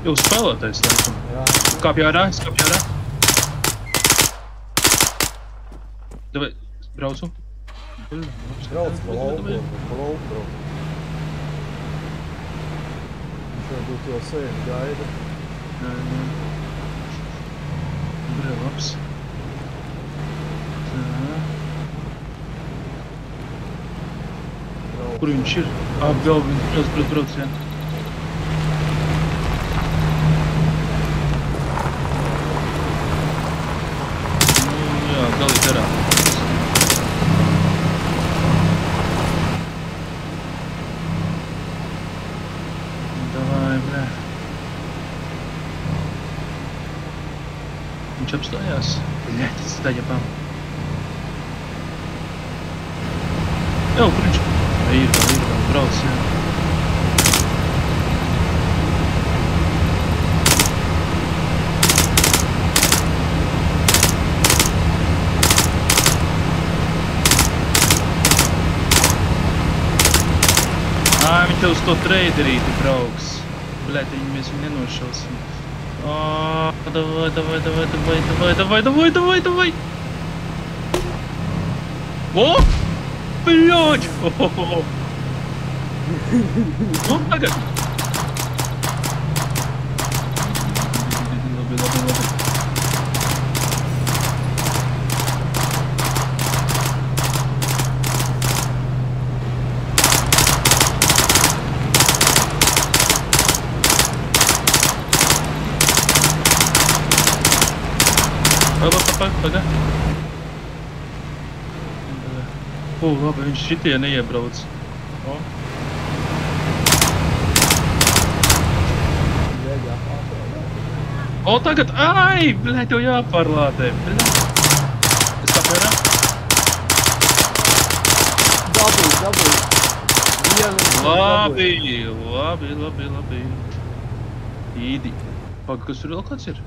Jūs spēlētais, laikam. Jā. Kāpj ārā, es kāpju ārā. Davai, braucu. Brauc pa lauku, brauc. Viņš varbūt jau sēž gaida. Jā. Labs. Tā. Kur viņš ir? Gal viņš brauc, jā. Jā, galī garā. Davai, blē. Viņš apstājās. Bļē, tas taļapām. Jau, kur viņš? Ir vēl, brauc, jā. Viņš jau uz to traderīti brauks. Bļēt, mēs viņu nenošausim. Davai! O! Bļoģ! Nu, tagad! Labi. Pagā. Labi, viņš šitie neiebrauc. Tagad, bļēt, jau jāpārlādē, bļēt. Es kāpju ārā? Dabūj. Labi. Īdi. Paga, kas tur vēl kāds ir?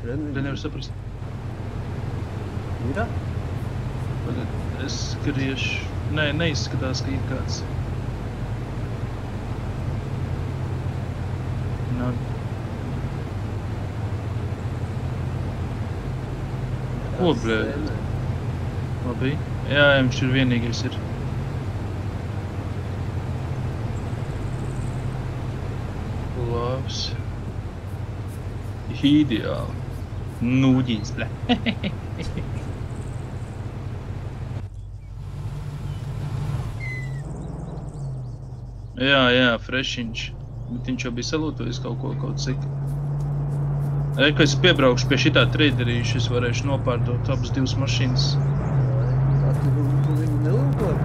Te nevar saprast. Ir? Pagad, es skriešu. Nē, neizskatās, ka ir kāds. Nā. Ko, bļēt? Labi. Jā, viņš ir vienīgais ir. Labs. Ideāli. Nūģīs, bļēt. Jā, frešiņš. Bet viņš jau bija salūtojis kaut cik. Kad es piebraukšu pie šitā traderīša, es varēšu nopārdot abas divas mašīnas. Tā tu viņu nelūkoji?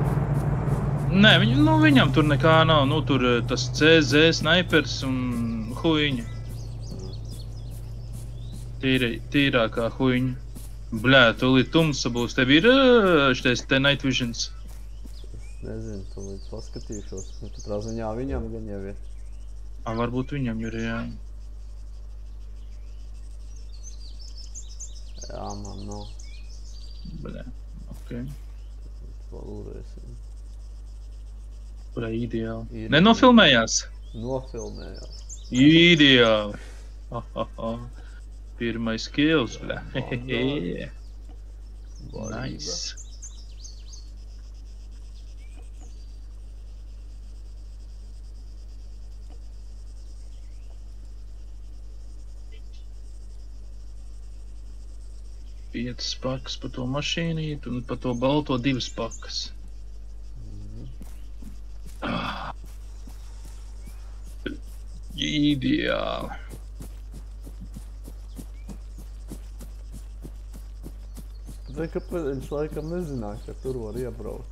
Nē, viņam tur nekā nav. Nu, tur tas CZ snipers un huiņa. Tīrākā huiņa. Bļē, tūlīt tumsa būs. Tev ir šitais te night visions? Nezinu, tūlīt paskatīšos. Katrā ziņā viņam gan jau ir. Varbūt viņam ir, jā. Jā, man nav. Bļē, ok. Valūrēsim. Kurā ideāli. Nenofilmējās? Nofilmējās. Ideāli. Pirmais kills, bļē. Nice. Piecas pakas pa to mašīnīt un pa to balto 2 pakas. Ideāli. Kāpēc viņš laikam nezināja, ka tur var iebraukt?